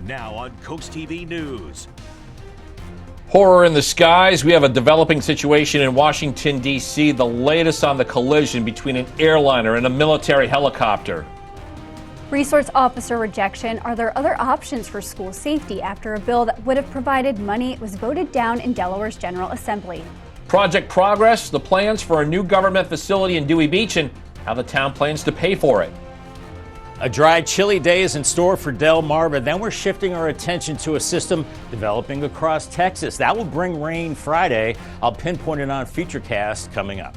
Now on CoastTV News. Horror in the skies. We have a developing situation in Washington, D.C. The latest on the collision between an airliner and a military helicopter. Resource officer rejection. Are there other options for school safety after a bill that would have provided money was voted down in Delaware's General Assembly? Project Progress. The plans for a new government facility in Dewey Beach and how the town plans to pay for it. A dry, chilly day is in store for Delmarva. Then we're shifting our attention to a system developing across Texas. That will bring rain Friday. I'll pinpoint it on Futurecast coming up.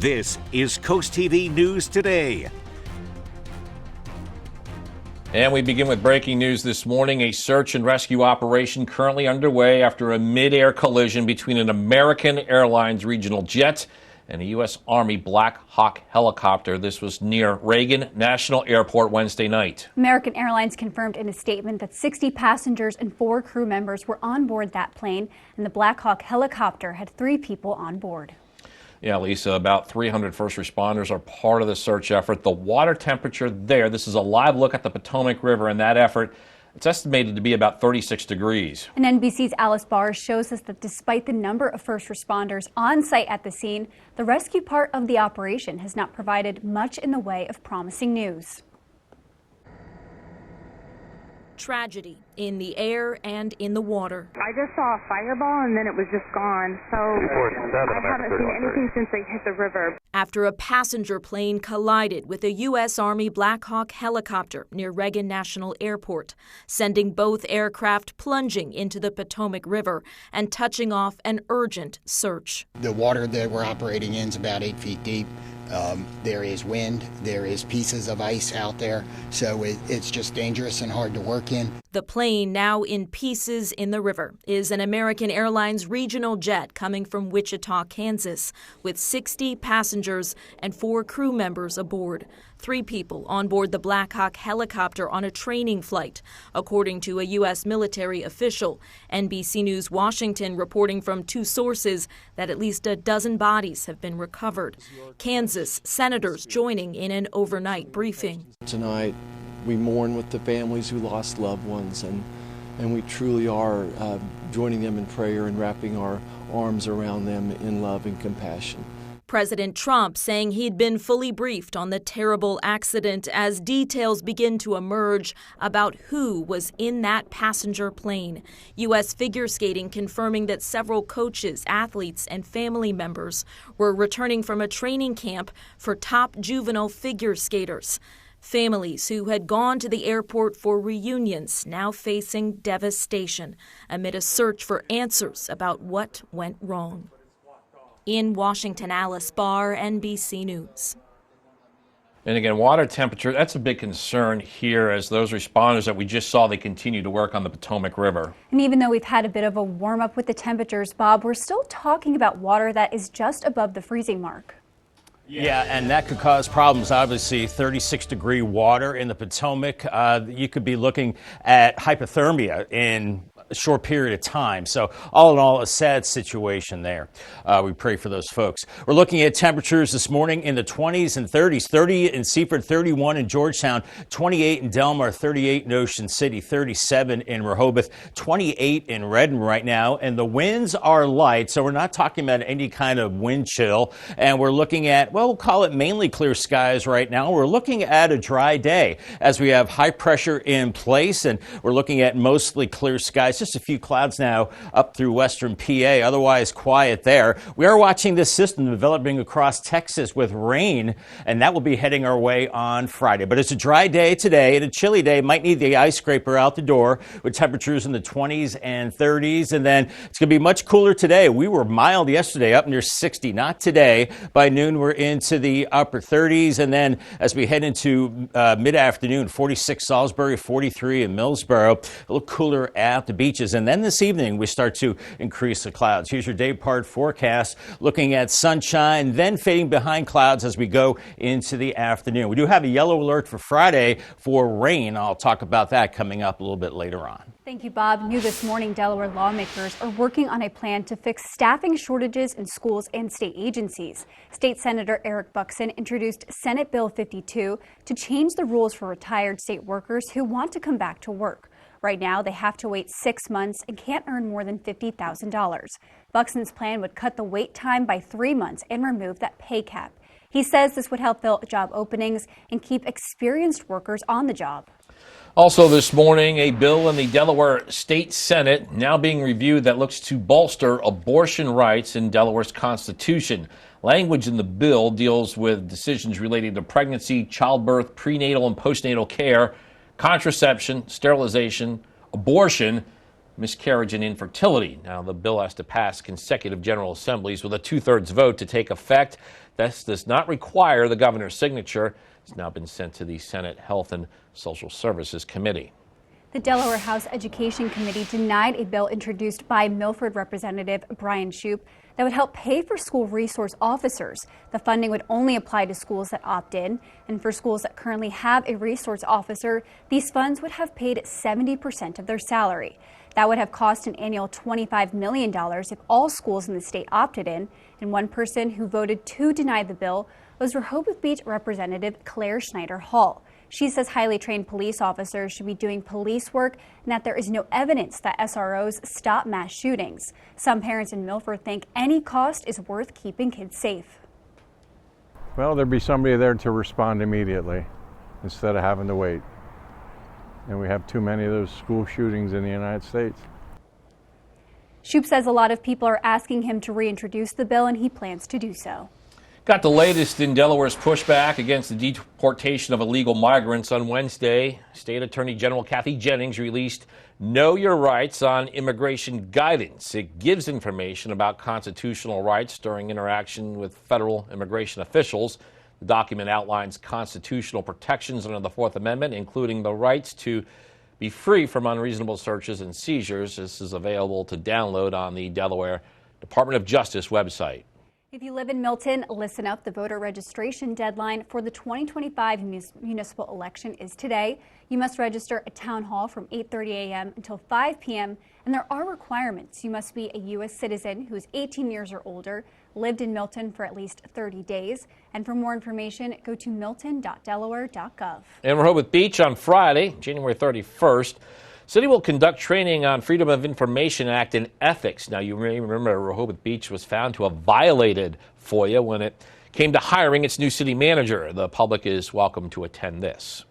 This is CoastTV News Today. And we begin with breaking news this morning. A search and rescue operation currently underway after a mid-air collision between an American Airlines regional jet and a U.S. Army Black Hawk helicopter. This was near Reagan National Airport Wednesday night. American Airlines confirmed in a statement that 60 passengers and 4 crew members were on board that plane, and the Black Hawk helicopter had 3 people on board. Yeah, Lisa, about 300 first responders are part of the search effort. The water temperature there, this is a live look at the Potomac River in that effort. It's estimated to be about 36 degrees. And NBC's Alice Barr shows us that despite the number of first responders on site at the scene, the rescue part of the operation has not provided much in the way of promising news. Tragedy in the air and in the water. I just saw a fireball and then it was just gone. So I haven't seen anything since they hit the river. After a passenger plane collided with a U.S. Army Black Hawk helicopter near Reagan National Airport, sending both aircraft plunging into the Potomac River and touching off an urgent search. The water that we're operating in is about 8 feet deep. There is wind, there is pieces of ice out there, so it's just dangerous and hard to work in. The plane, now in pieces in the river, is an American Airlines regional jet coming from Wichita, Kansas, with 60 passengers and 4 crew members aboard. 3 people on board the Black Hawk helicopter on a training flight, according to a U.S. military official. NBC News Washington reporting from 2 sources that at least a dozen bodies have been recovered. Kansas senators joining in an overnight briefing. Tonight, we mourn with the families who lost loved ones, and we truly are joining them in prayer and wrapping our arms around them in love and compassion. President Trump saying he'd been fully briefed on the terrible accident as details begin to emerge about who was in that passenger plane. U.S. figure skating confirming that several coaches, athletes, and family members were returning from a training camp for top juvenile figure skaters. Families who had gone to the airport for reunions now facing devastation amid a search for answers about what went wrong. In Washington, Alice Barr, NBC News. And again, water temperature, that's a big concern here as those responders that we just saw, they continue to work on the Potomac River. And even though we've had a bit of a warm up with the temperatures, Bob, we're still talking about water that is just above the freezing mark. Yeah, and that could cause problems. Obviously, 36-degree water in the Potomac. You could be looking at hypothermia in a short period of time. So all in all, a sad situation there. We pray for those folks. We're looking at temperatures this morning in the 20s and 30s. 30 in Seaford, 31 in Georgetown, 28 in Delmar, 38 in Ocean City, 37 in Rehoboth, 28 in Redden right now. And the winds are light, so we're not talking about any kind of wind chill. And we're looking at, well, we'll call it mainly clear skies right now. We're looking at a dry day as we have high pressure in place, and we're looking at mostly clear skies. Just a few clouds now up through western PA, otherwise quiet there. We are watching this system developing across Texas with rain, and that will be heading our way on Friday. But it's a dry day today and a chilly day. Might need the ice scraper out the door with temperatures in the 20s and 30s. And then it's going to be much cooler today. We were mild yesterday, up near 60. Not today. By noon, we're into the upper 30s. And then as we head into mid-afternoon, 46 Salisbury, 43 in Millsboro, a little cooler at the beaches. And then this evening, we start to increase the clouds. Here's your day part forecast, looking at sunshine, then fading behind clouds as we go into the afternoon. We do have a yellow alert for Friday for rain. I'll talk about that coming up a little bit later on. Thank you, Bob. New this morning, Delaware lawmakers are working on a plan to fix staffing shortages in schools and state agencies. State Senator Eric Buxton introduced Senate Bill 52 to change the rules for retired state workers who want to come back to work. Right now, they have to wait 6 months and can't earn more than $50,000. Buxton's plan would cut the wait time by 3 months and remove that pay cap. He says this would help fill job openings and keep experienced workers on the job. Also this morning, a bill in the Delaware State Senate now being reviewed that looks to bolster abortion rights in Delaware's Constitution. Language in the bill deals with decisions relating to pregnancy, childbirth, prenatal and postnatal care, contraception, sterilization, abortion, miscarriage, and infertility. Now, the bill has to pass consecutive General Assemblies with a 2/3 vote to take effect. This does not require the governor's signature. It's now been sent to the Senate Health and Social Services Committee. The Delaware House Education Committee denied a bill introduced by Milford Representative Brian Shoup that would help pay for school resource officers. The funding would only apply to schools that opt in, and for schools that currently have a resource officer, these funds would have paid 70% of their salary. That would have cost an annual $25 million if all schools in the state opted in, and one person who voted to deny the bill was Rehoboth Beach Representative Claire Schneider Hall. She says highly trained police officers should be doing police work and that there is no evidence that SROs stop mass shootings. Some parents in Milford think any cost is worth keeping kids safe. Well, there'd be somebody there to respond immediately instead of having to wait. And we have too many of those school shootings in the United States. Shoup says a lot of people are asking him to reintroduce the bill, and he plans to do so. Got the latest in Delaware's pushback against the deportation of illegal migrants on Wednesday. State Attorney General Kathy Jennings released Know Your Rights on Immigration Guidance. It gives information about constitutional rights during interaction with federal immigration officials. The document outlines constitutional protections under the Fourth Amendment, including the rights to be free from unreasonable searches and seizures. This is available to download on the Delaware Department of Justice website. If you live in Milton, listen up. The voter registration deadline for the 2025 municipal election is today. You must register at Town Hall from 8:30 a.m. until 5 p.m. And there are requirements. You must be a U.S. citizen who is 18 years or older, lived in Milton for at least 30 days. And for more information, go to milton.delaware.gov. In Rehoboth Beach on Friday, January 31st, City will conduct training on Freedom of Information Act and ethics. Now, you may remember Rehoboth Beach was found to have violated FOIA when it came to hiring its new city manager. The public is welcome to attend this.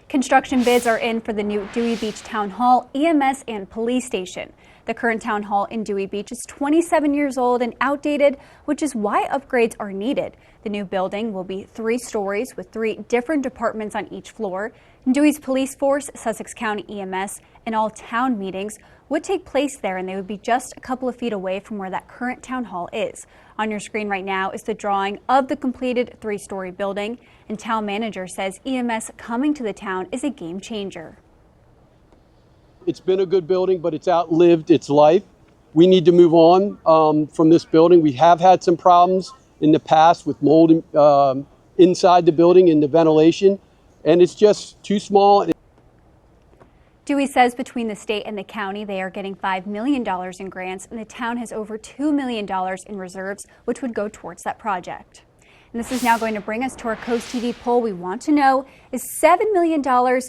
Construction bids are in for the new Dewey Beach Town Hall, EMS, and police station. The current town hall in Dewey Beach is 27 years old and outdated, which is why upgrades are needed. The new building will be 3 stories with 3 different departments on each floor. Dewey's police force, Sussex County EMS, and all town meetings would take place there, and they would be just a couple of feet away from where that current town hall is. On your screen right now is the drawing of the completed 3-story building, and town manager says EMS coming to the town is a game changer. It's been a good building, but it's outlived its life. We need to move on from this building. We have had some problems in the past with mold inside the building and the ventilation, and it's just too small. Dewey says between the state and the county, they are getting $5 million in grants, and the town has over $2 million in reserves, which would go towards that project. And this is now going to bring us to our Coast TV poll. We want to know, is $7 million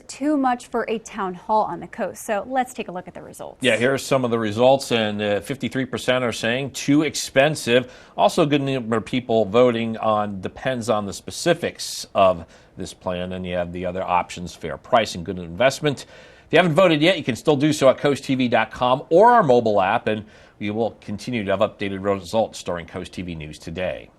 too much for a town hall on the coast? So let's take a look at the results. Yeah, here's some of the results, and 53% are saying too expensive. Also, a good number of people voting on depends on the specifics of this plan, and you have the other options, fair price and good investment. If you haven't voted yet, you can still do so at CoastTV.com or our mobile app, and we will continue to have updated results during Coast TV News Today.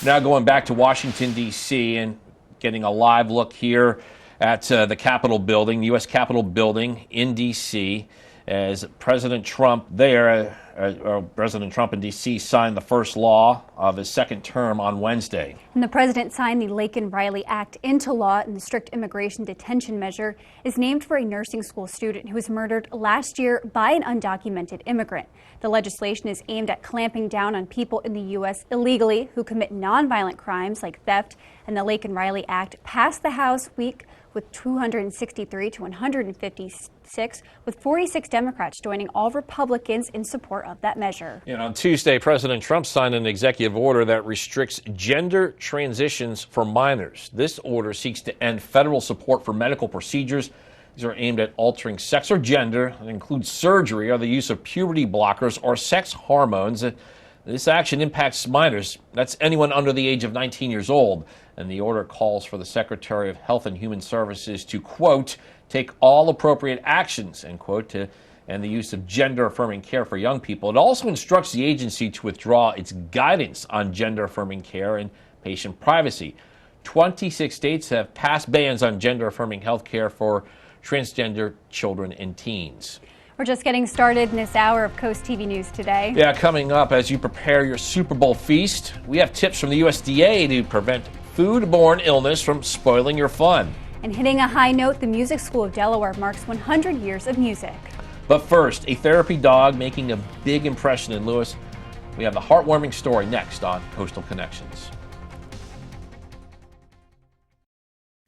Now going back to Washington, D.C., and getting a live look here at the Capitol building, U.S. Capitol building in D.C., as President Trump President Trump in D.C. signed the first law of his second term on Wednesday. And the president signed the Laken-Riley Act into law, and the strict immigration detention measure is named for a nursing school student who was murdered last year by an undocumented immigrant. The legislation is aimed at clamping down on people in the U.S. illegally who commit nonviolent crimes like theft, and the Laken-Riley Act passed the House week with 263 to 156, with 46 Democrats joining all Republicans in support of that measure. And on Tuesday, President Trump signed an executive order that restricts gender transitions for minors. This order seeks to end federal support for medical procedures These are aimed at altering sex or gender and include surgery or the use of puberty blockers or sex hormones. This action impacts minors. That's anyone under the age of 19 years old. And the order calls for the Secretary of Health and Human Services to, quote, take all appropriate actions, end quote, to end the use of gender-affirming care for young people. It also instructs the agency to withdraw its guidance on gender-affirming care and patient privacy. 26 states have passed bans on gender-affirming health care for transgender children and teens. We're just getting started in this hour of Coast TV News today. Yeah, coming up as you prepare your Super Bowl feast, we have tips from the USDA to prevent foodborne illness from spoiling your fun. And hitting a high note, the Music School of Delaware marks 100 years of music. But first, a therapy dog making a big impression in Lewis. We have the heartwarming story next on Coastal Connections.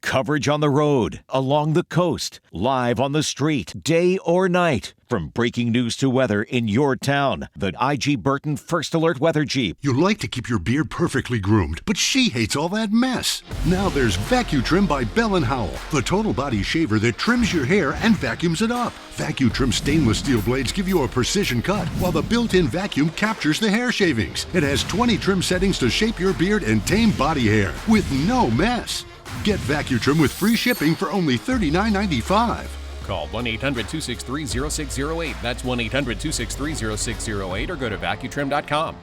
Coverage on the road, along the coast, live on the street, day or night. From breaking news to weather in your town, the IG Burton First Alert Weather Jeep. You like to keep your beard perfectly groomed, but she hates all that mess. Now there's VacuTrim by Bell & Howell, the total body shaver that trims your hair and vacuums it up. VacuTrim stainless steel blades give you a precision cut, while the built-in vacuum captures the hair shavings. It has 20 trim settings to shape your beard and tame body hair with no mess. Get VacuTrim with free shipping for only $39.95. Call 1-800-263-0608. That's 1-800-263-0608 or go to vacutrim.com.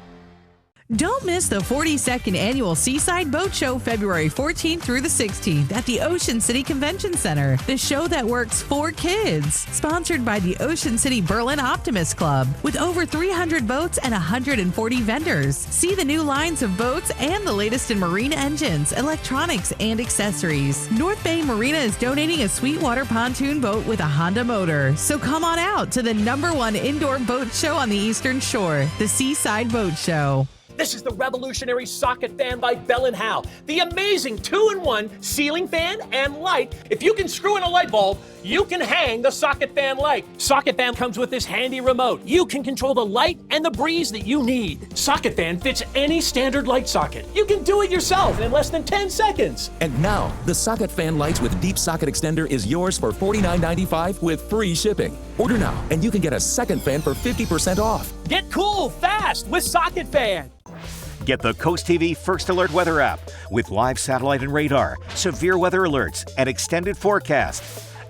Don't miss the 42nd Annual Seaside Boat Show February 14th through the 16th at the Ocean City Convention Center, the show that works for kids. Sponsored by the Ocean City Berlin Optimist Club, with over 300 boats and 140 vendors. See the new lines of boats and the latest in marine engines, electronics, and accessories. North Bay Marina is donating a Sweetwater pontoon boat with a Honda motor. So come on out to the #1 indoor boat show on the Eastern Shore, the Seaside Boat Show. This is the revolutionary socket fan by Bell & Howell. The amazing 2-in-1 ceiling fan and light. If you can screw in a light bulb, you can hang the socket fan light. Socket fan comes with this handy remote. You can control the light and the breeze that you need. Socket fan fits any standard light socket. You can do it yourself in less than 10 seconds. And now, the socket fan lights with deep socket extender is yours for $49.95 with free shipping. Order now, and you can get a second fan for 50% off. Get cool fast with Socket Fan. Get the Coast TV First Alert Weather app with live satellite and radar, severe weather alerts, and extended forecast.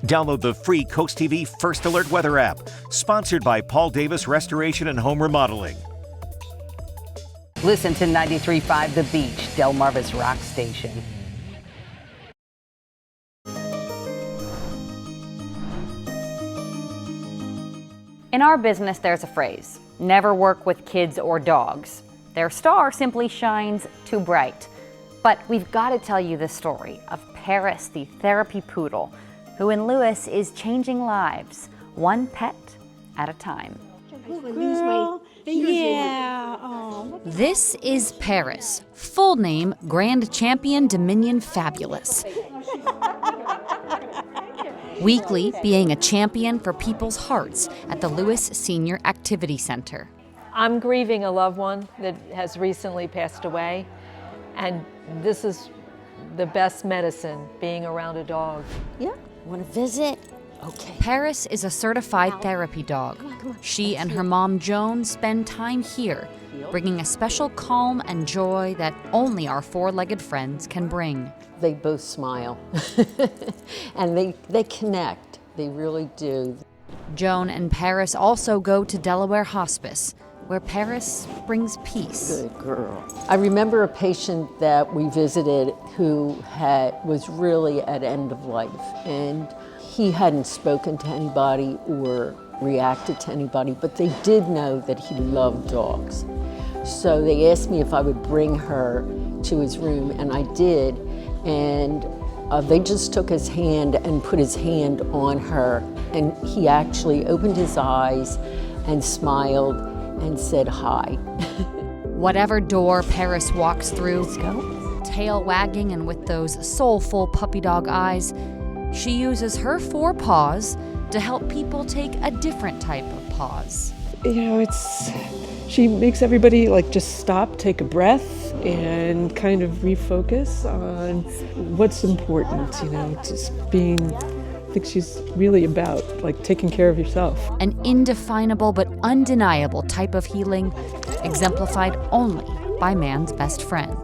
Download the free Coast TV First Alert Weather app, sponsored by Paul Davis Restoration and Home Remodeling. Listen to 93.5 The Beach, Delmarva's rock station. In our business, there's a phrase, never work with kids or dogs. Their star simply shines too bright. But we've got to tell you the story of Paris, the therapy poodle, who in Lewis is changing lives, one pet at a time. This is Paris, full name Grand Champion Dominion Fabulous. Weekly being a champion for people's hearts at the Lewis Senior Activity Center. I'm grieving a loved one that has recently passed away, and this is the best medicine, being around a dog. Yeah, want to visit? Okay. Paris is a certified therapy dog. She and her mom, Joan, spend time here, bringing a special calm and joy that only our four-legged friends can bring. They both smile, and they connect. They really do. Joan and Paris also go to Delaware Hospice, where Paris brings peace. Good girl. I remember a patient that we visited who was really at end of life, and he hadn't spoken to anybody or reacted to anybody, but they did know that he loved dogs. So they asked me if I would bring her to his room, and I did, and they just took his hand and put his hand on her, and he actually opened his eyes and smiled and said hi. Whatever door Paris walks through, tail wagging and with those soulful puppy dog eyes, she uses her 4 paws to help people take a different type of pause. You know, she makes everybody just stop, take a breath, and kind of refocus on what's important, just being think she's really about like taking care of yourself. An indefinable but undeniable type of healing exemplified only by man's best friend.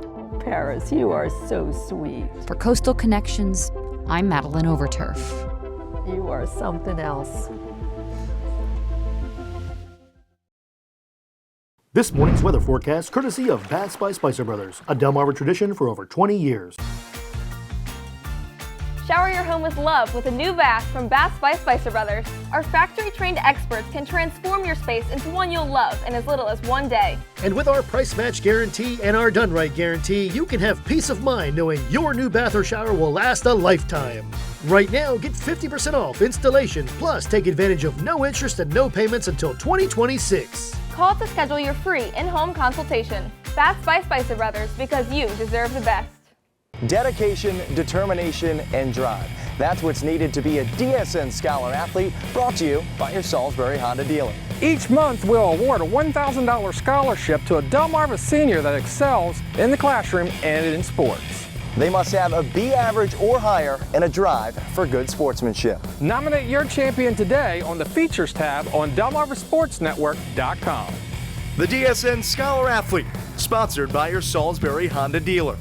Paris, you are so sweet. For Coastal Connections, I'm Madeline Overturf. You are something else. This morning's weather forecast courtesy of Baths by Spicer Brothers, a Delmarva tradition for over 20 years. Shower your home with love with a new bath from Baths by Spicer Brothers. Our factory-trained experts can transform your space into one you'll love in as little as 1 day. And with our price match guarantee and our done right guarantee, you can have peace of mind knowing your new bath or shower will last a lifetime. Right now, get 50% off installation, plus take advantage of no interest and no payments until 2026. Call to schedule your free in-home consultation. Baths by Spicer Brothers, because you deserve the best. Dedication, determination, and drive. That's what's needed to be a DSN Scholar Athlete, brought to you by your Salisbury Honda dealer. Each month, we'll award a $1,000 scholarship to a Delmarva senior that excels in the classroom and in sports. They must have a B average or higher and a drive for good sportsmanship. Nominate your champion today on the Features tab on DelmarvaSportsNetwork.com. The DSN Scholar Athlete, sponsored by your Salisbury Honda dealer.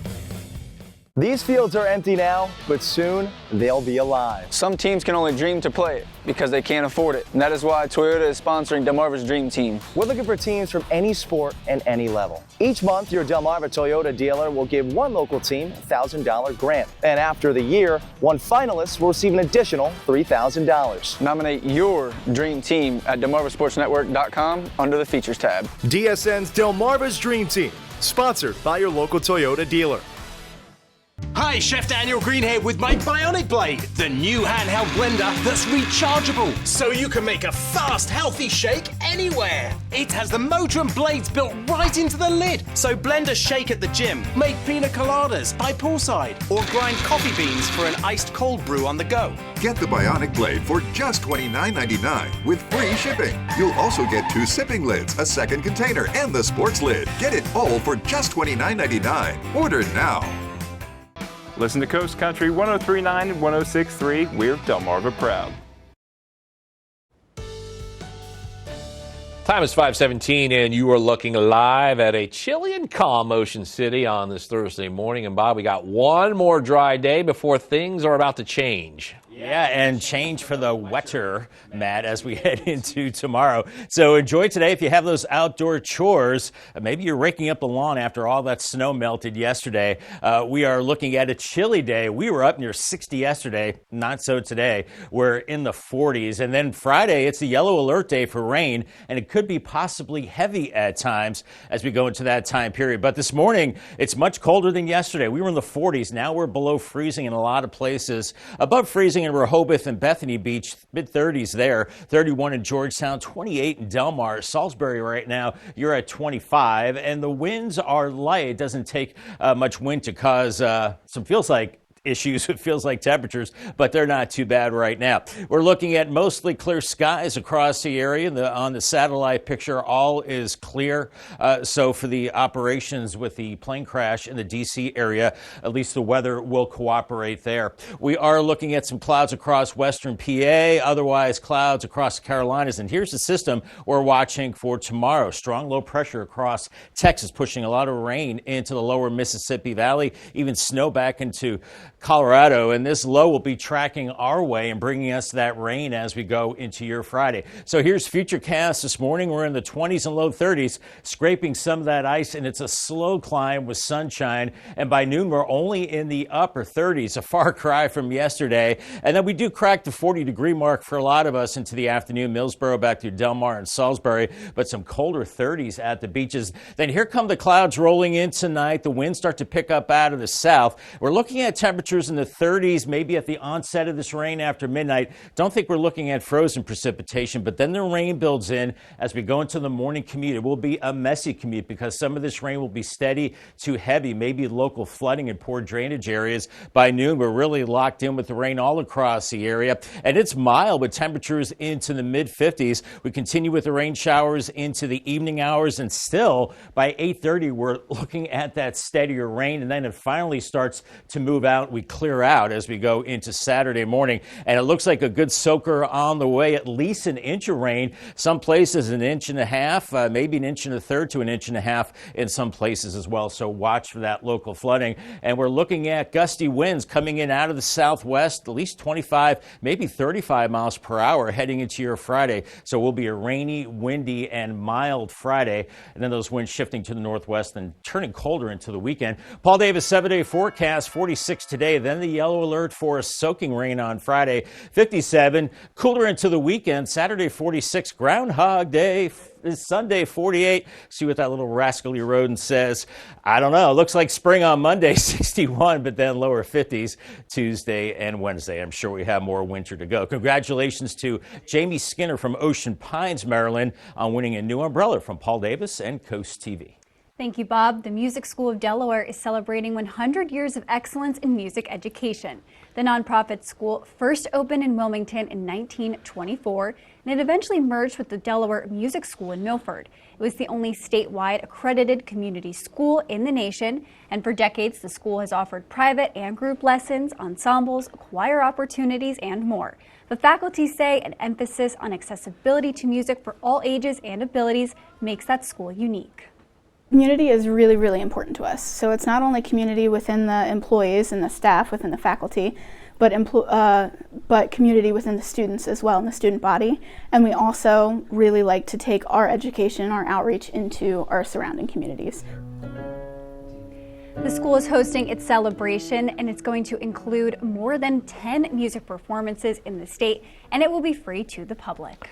These fields are empty now, but soon they'll be alive. Some teams can only dream to play it because they can't afford it. And that is why Toyota is sponsoring Delmarva's Dream Team. We're looking for teams from any sport and any level. Each month, your Delmarva Toyota dealer will give one local team a $1,000 grant. And after the year, one finalist will receive an additional $3,000. Nominate your dream team at DelmarvaSportsNetwork.com under the Features tab. DSN's Delmarva's Dream Team, sponsored by your local Toyota dealer. Hi, Chef Daniel Green here with my Bionic Blade, the new handheld blender that's rechargeable, so you can make a fast, healthy shake anywhere. It has the motor and blades built right into the lid, so blend a shake at the gym, make pina coladas by poolside, or grind coffee beans for an iced cold brew on the go. Get the Bionic Blade for just $29.99 with free shipping. You'll also get 2 sipping lids, a second container, and the sports lid. Get it all for just $29.99. Order now. Listen to Coast Country 103.9 and 106.3. We're Delmarva proud. Time is 5:17, and you are looking live at a chilly and calm Ocean City on this Thursday morning. And Bob, we got one more dry day before things are about to change. Yeah, and change for the wetter, Matt, as we head into tomorrow. So enjoy today if you have those outdoor chores. Maybe you're raking up the lawn after all that snow melted yesterday. We are looking at a chilly day. We were up near 60 yesterday, not so today. We're in the 40s. And then Friday, it's a yellow alert day for rain, and it could be possibly heavy at times as we go into that time period. But this morning, it's much colder than yesterday. We were in the 40s. Now we're below freezing in a lot of places. Above freezing in Rehoboth and Bethany Beach, mid-30s there, 31 in Georgetown, 28 in Delmar. Salisbury right now, you're at 25, and the winds are light. It doesn't take much wind to cause some feels like issues. It feels like temperatures, but they're not too bad right now. We're looking at mostly clear skies across the area. On the satellite picture, all is clear. So for the operations with the plane crash in the D.C. area, at least the weather will cooperate there. We are looking at some clouds across western PA, otherwise clouds across the Carolinas. And here's the system we're watching for tomorrow. Strong low pressure across Texas, pushing a lot of rain into the lower Mississippi Valley, even snow back into Colorado, and this low will be tracking our way and bringing us that rain as we go into your Friday. So here's Futurecast this morning. We're in the 20s and low 30s, scraping some of that ice, and it's a slow climb with sunshine. And by noon, we're only in the upper 30s, a far cry from yesterday. And then we do crack the 40-degree mark for a lot of us into the afternoon. Millsboro back through Delmar and Salisbury, but some colder 30s at the beaches. Then here come the clouds rolling in tonight. The winds start to pick up out of the south. We're looking at temperatures in the 30s, maybe at the onset of this rain after midnight. Don't think we're looking at frozen precipitation, but then the rain builds in as we go into the morning commute. It will be a messy commute because some of this rain will be steady to heavy, maybe local flooding in poor drainage areas. By noon, we're really locked in with the rain all across the area, and it's mild with temperatures into the mid-50s. We continue with the rain showers into the evening hours, and still by 8:30, we're looking at that steadier rain, and then it finally starts to move out we clear out as we go into Saturday morning. And it looks like a good soaker on the way, at least an inch of rain. Some places an inch and a half, maybe an inch and a third to an inch and a half in some places as well. So watch for that local flooding. And we're looking at gusty winds coming in out of the southwest, at least 25, maybe 35 miles per hour heading into your Friday. So it will be a rainy, windy, and mild Friday. And then those winds shifting to the northwest and turning colder into the weekend. Paul Davis 7-day forecast, 46 today. Then the yellow alert for soaking rain on Friday, 57. Cooler into the weekend. Saturday 46. Groundhog Day is Sunday 48. See what that little rascally rodent says. I don't know. Looks like spring on Monday 61, but then lower 50s Tuesday and Wednesday. I'm sure we have more winter to go. Congratulations to Jamie Skinner from Ocean Pines, Maryland, on winning a new umbrella from Paul Davis and Coast TV. Thank you, Bob. The Music School of Delaware is celebrating 100 years of excellence in music education. The nonprofit school first opened in Wilmington in 1924, and it eventually merged with the Delaware Music School in Milford. It was the only statewide accredited community school in the nation, and for decades the school has offered private and group lessons, ensembles, choir opportunities, and more. The faculty say an emphasis on accessibility to music for all ages and abilities makes that school unique. Community is really, really important to us. So it's not only community within the employees and the staff within the faculty, but community within the students as well, in the student body. And we also really like to take our education, our outreach into our surrounding communities. The school is hosting its celebration, and it's going to include more than 10 music performances in the state, and it will be free to the public.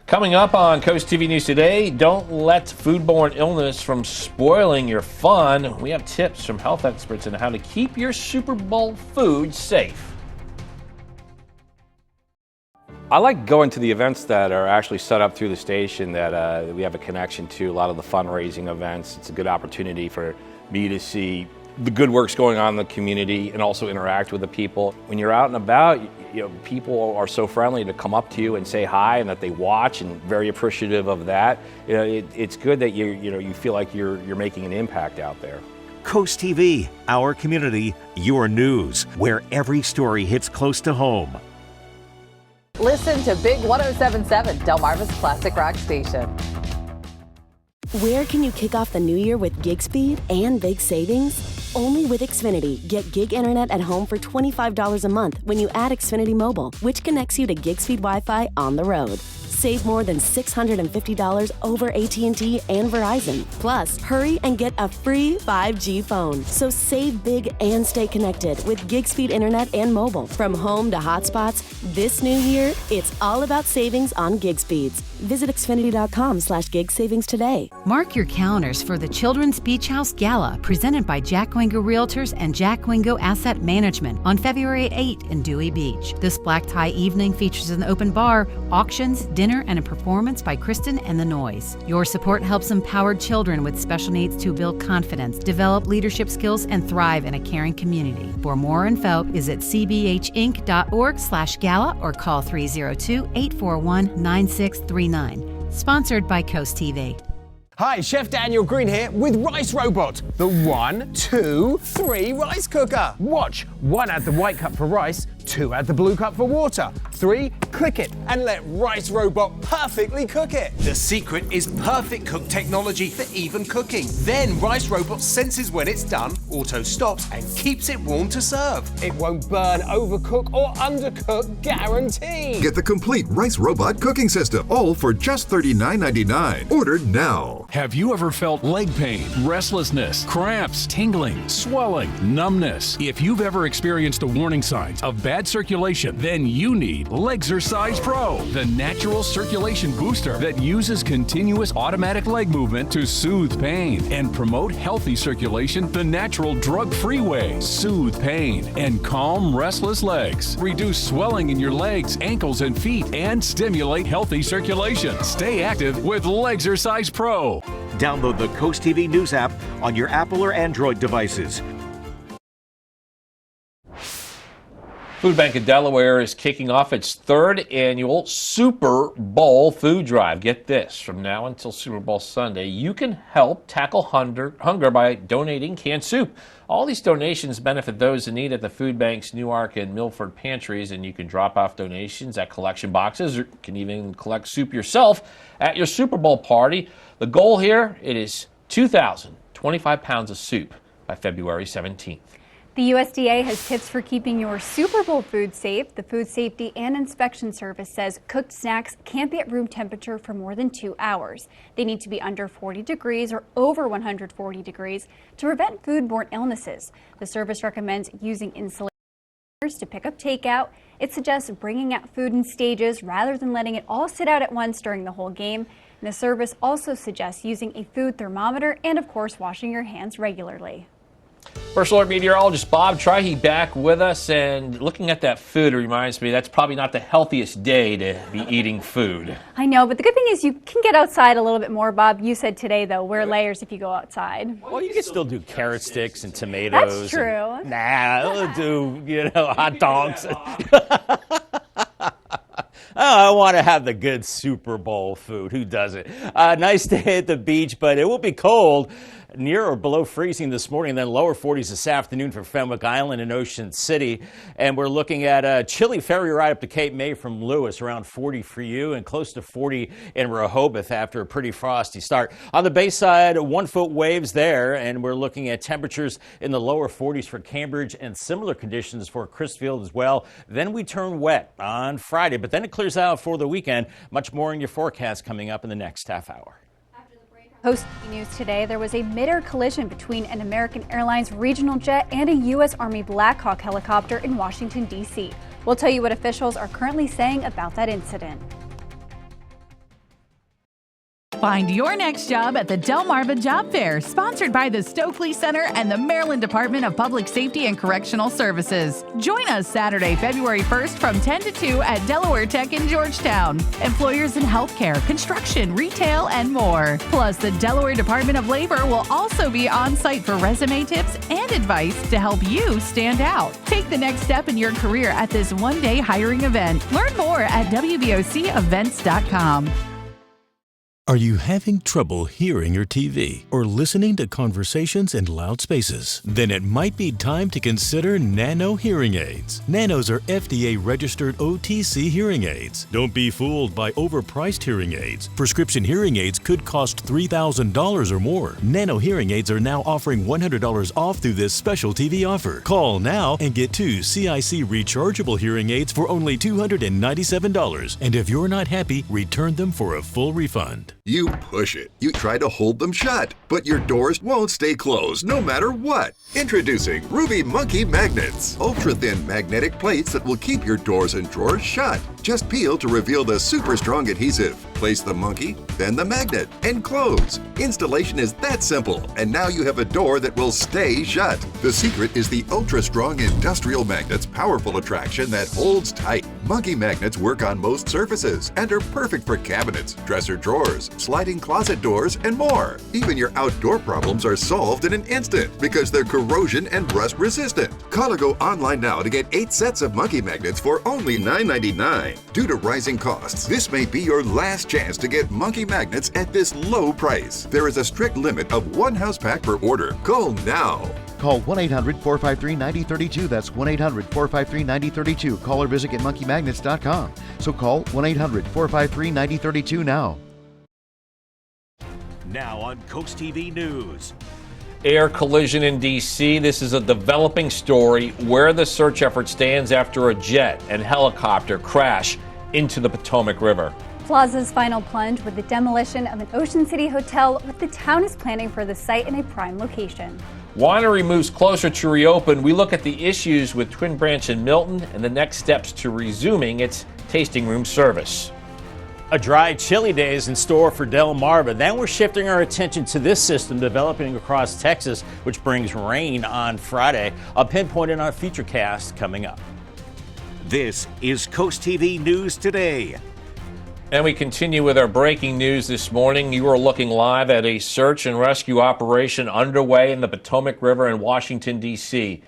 Coming up on Coast TV News today, don't let foodborne illness from spoiling your fun. We have tips from health experts on how to keep your Super Bowl food safe. I like going to the events that are actually set up through the station that we have a connection to, a lot of the fundraising events. It's a good opportunity for me to see the good work's going on in the community and also interact with the people. When you're out and about, people are so friendly to come up to you and say hi, and that they watch, and very appreciative of that. It's good that you feel like you're making an impact out there. Coast TV, our community, your news, where every story hits close to home. Listen to Big 107.7, Delmarva's classic rock station. Where can you kick off the new year with gig speed and big savings? Only with Xfinity. Get gig internet at home for $25 a month when you add Xfinity Mobile, which connects you to gig speed Wi-Fi on the road. Save more than $650 over AT&T and Verizon. Plus, hurry and get a free 5G phone. So save big and stay connected with gig speed internet and mobile. From home to hotspots, this new year, it's all about savings on gig speeds. Visit Xfinity.com/gig savings today. Mark your calendars for the Children's Beach House Gala, presented by Jack Wingo Realtors and Jack Wingo Asset Management on February 8 in Dewey Beach. This black tie evening features an open bar, auctions, dinner, and a performance by Kristen and the Noise. Your support helps empowered children with special needs to build confidence, develop leadership skills, and thrive in a caring community. For more info, visit cbhinc.org/gala or call 302-841-9639. Sponsored by Coast TV. Hi, Chef Daniel Green here with Rice Robot, the 1, 2, 3 rice cooker. Watch, 1 add the white cup for rice, 2 add the blue cup for water, 3 click it and let Rice Robot perfectly cook it. The secret is perfect cook technology for even cooking. Then Rice Robot senses when it's done, auto stops and keeps it warm to serve. It won't burn, overcook or undercook, guaranteed. Get the complete Rice Robot cooking system, all for just $39.99. Ordered now. Have you ever felt leg pain, restlessness, cramps, tingling, swelling, numbness? If you've ever experienced the warning signs of bad circulation, then you need Legzercise Pro, the natural circulation booster that uses continuous automatic leg movement to soothe pain and promote healthy circulation the natural drug-free way. Soothe pain and calm restless legs. Reduce swelling in your legs, ankles, and feet, and stimulate healthy circulation. Stay active with Legzercise Pro. Download the Coast TV News app on your Apple or Android devices. Food Bank of Delaware is kicking off its third annual Super Bowl food drive. Get this, from now until Super Bowl Sunday, you can help tackle hunger by donating canned soup. All these donations benefit those in need at the Food Bank's Newark and Milford pantries, and you can drop off donations at collection boxes, or you can even collect soup yourself at your Super Bowl party. The goal here, it is 2,025 pounds of soup by February 17th. The USDA has tips for keeping your Super Bowl food safe. The Food Safety and Inspection Service says cooked snacks can't be at room temperature for more than 2 hours. They need to be under 40 degrees or over 140 degrees to prevent foodborne illnesses. The service recommends using insulators to pick up takeout. It suggests bringing out food in stages rather than letting it all sit out at once during the whole game. And the service also suggests using a food thermometer and, of course, washing your hands regularly. First Alert meteorologist Bob Trihey back with us, and looking at that food reminds me that's probably not the healthiest day to be eating food. I know, but the good thing is you can get outside a little bit more, Bob. You said today, though, wear layers if you go outside. Well, you can still do carrot sticks and tomatoes. That's true. I'll do, hot dogs. I want to have the good Super Bowl food. Who doesn't? Nice day at the beach, but it will be cold. Near or below freezing this morning, then lower 40s this afternoon for Fenwick Island and Ocean City. And we're looking at a chilly ferry ride up to Cape May from Lewis, around 40 for you, and close to 40 in Rehoboth after a pretty frosty start. On the Bayside, 1-foot waves there, and we're looking at temperatures in the lower 40s for Cambridge and similar conditions for Chrisfield as well. Then we turn wet on Friday, but then it clears out for the weekend. Much more in your forecast coming up in the next half hour. CoastTV News today, there was a mid-air collision between an American Airlines regional jet and a U.S. Army Black Hawk helicopter in Washington, D.C. We'll tell you what officials are currently saying about that incident. Find your next job at the Delmarva Job Fair, sponsored by the Stokely Center and the Maryland Department of Public Safety and Correctional Services. Join us Saturday, February 1st from 10 to 2 at Delaware Tech in Georgetown. Employers in healthcare, construction, retail, and more. Plus, the Delaware Department of Labor will also be on site for resume tips and advice to help you stand out. Take the next step in your career at this one-day hiring event. Learn more at WBOCevents.com. Are you having trouble hearing your TV or listening to conversations in loud spaces? Then it might be time to consider Nano hearing aids. Nanos are FDA-registered OTC hearing aids. Don't be fooled by overpriced hearing aids. Prescription hearing aids could cost $3,000 or more. Nano hearing aids are now offering $100 off through this special TV offer. Call now and get 2 CIC rechargeable hearing aids for only $297. And if you're not happy, return them for a full refund. You push it. You try to hold them shut, but your doors won't stay closed no matter what. Introducing Ruby Monkey Magnets. Ultra-thin magnetic plates that will keep your doors and drawers shut. Just peel to reveal the super strong adhesive. Place the monkey, then the magnet, and close. Installation is that simple, and now you have a door that will stay shut. The secret is the ultra-strong industrial magnet's powerful attraction that holds tight. Monkey magnets work on most surfaces and are perfect for cabinets, dresser drawers, sliding closet doors, and more. Even your outdoor problems are solved in an instant because they're corrosion and rust resistant. Call or go online now to get 8 sets of monkey magnets for only $9.99. Due to rising costs, this may be your last chance to get monkey magnets at this low price. There is a strict limit of 1 house pack per order. Call now. Call 1-800-453-9032. That's 1-800-453-9032. Call or visit getmonkeymagnets.com. So call 1-800-453-9032 now. Now on CoastTV News. Air collision in D.C. This is a developing story where the search effort stands after a jet and helicopter crash into the Potomac River. Plaza's final plunge with the demolition of an Ocean City hotel, what the town is planning for the site in a prime location. Winery moves closer to reopen. We look at the issues with Twin Branch and Milton and the next steps to resuming its tasting room service. A dry, chilly day is in store for Delmarva. Then we're shifting our attention to this system developing across Texas, which brings rain on Friday. I'll pinpoint it on a Futurecast coming up. This is CoastTV News Today. And we continue with our breaking news this morning. You are looking live at a search and rescue operation underway in the Potomac River in Washington, D.C.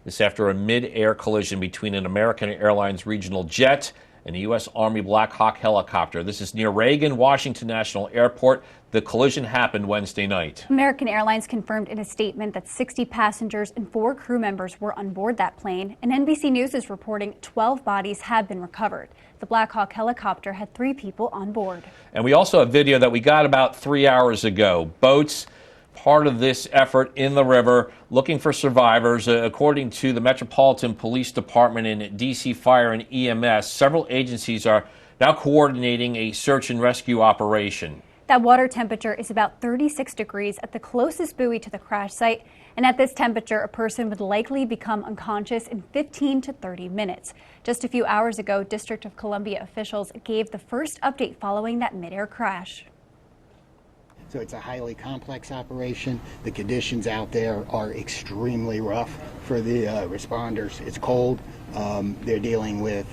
This after a mid-air collision between an American Airlines regional jet and a U.S. Army Black Hawk helicopter. This is near Reagan Washington National Airport. The collision happened Wednesday night. American Airlines confirmed in a statement that 60 passengers and 4 crew members were on board that plane, and NBC News is reporting 12 bodies have been recovered. The Black Hawk helicopter had 3 people on board. And we also have video that we got about 3 hours ago. Boats, part of this effort in the river, looking for survivors. According to the Metropolitan Police Department and D.C. Fire and EMS, several agencies are now coordinating a search and rescue operation. That water temperature is about 36 degrees at the closest buoy to the crash site, and at this temperature, a person would likely become unconscious in 15 to 30 minutes. Just a few hours ago, District of Columbia officials gave the first update following that mid-air crash. So it's a highly complex operation. The conditions out there are extremely rough for the responders. It's cold. They're dealing with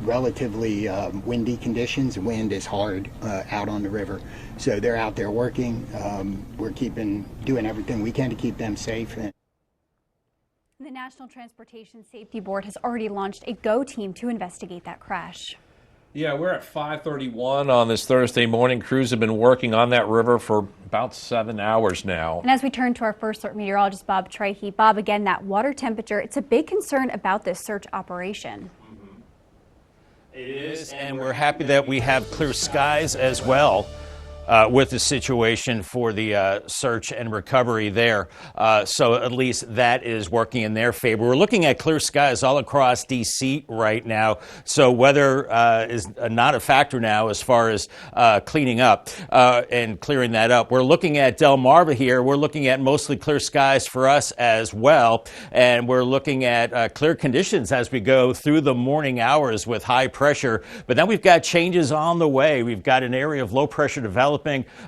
relatively windy conditions. Wind is hard out on the river. So they're out there working. We're doing everything we can to keep them safe. The National Transportation Safety Board has already launched a GO team to investigate that crash. Yeah, we're at 5:31 on this Thursday morning. Crews have been working on that river for about 7 hours now. And as we turn to our first alert meteorologist, Bob Trahey. Bob, again, that water temperature, it's a big concern about this search operation. It is, and we're happy that we have clear skies as well. With the situation for the search and recovery there. So at least that is working in their favor. We're looking at clear skies all across D.C. right now. So weather is not a factor now as far as cleaning up and clearing that up. We're looking at Delmarva here. We're looking at mostly clear skies for us as well. And we're looking at clear conditions as we go through the morning hours with high pressure. But then we've got changes on the way. We've got an area of low pressure developing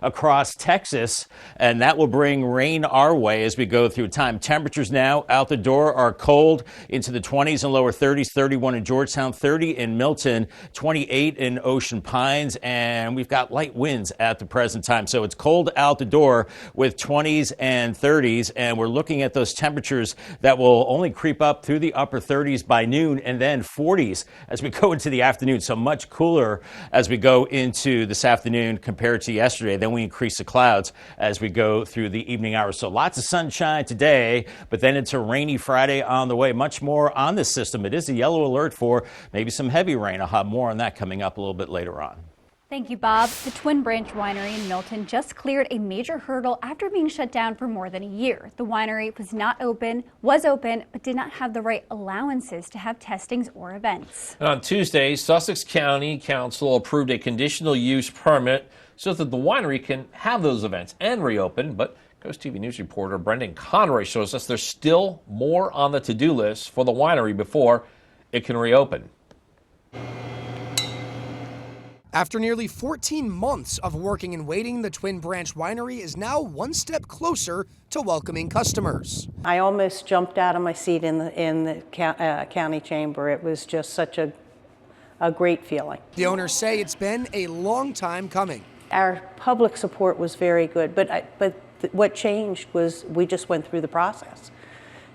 across Texas, and that will bring rain our way as we go through time. Temperatures now out the door are cold into the 20s and lower 30s, 31 in Georgetown, 30 in Milton, 28 in Ocean Pines, and we've got light winds at the present time. So it's cold out the door with 20s and 30s, and we're looking at those temperatures that will only creep up through the upper 30s by noon and then 40s as we go into the afternoon. So much cooler as we go into this afternoon compared to yesterday. Then we increase the clouds as we go through the evening hours. So lots of sunshine today, but then it's a rainy Friday on the way. Much more on this system. It is a yellow alert for maybe some heavy rain. I'll have more on that coming up a little bit later on. Thank you, Bob. The Twin Branch Winery in Milton just cleared a major hurdle after being shut down for more than a year. The winery was open, but did not have the right allowances to have testings or events. And on Tuesday, Sussex County Council approved a conditional use permit so that the winery can have those events and reopen. But CoastTV News reporter Brendan Conroy shows us there's still more on the to-do list for the winery before it can reopen. After nearly 14 months of working and waiting, the Twin Branch Winery is now one step closer to welcoming customers. I almost jumped out of my seat in the county chamber. It was just such a great feeling. The owners say it's been a long time coming. Our public support was very good, but what changed was we just went through the process.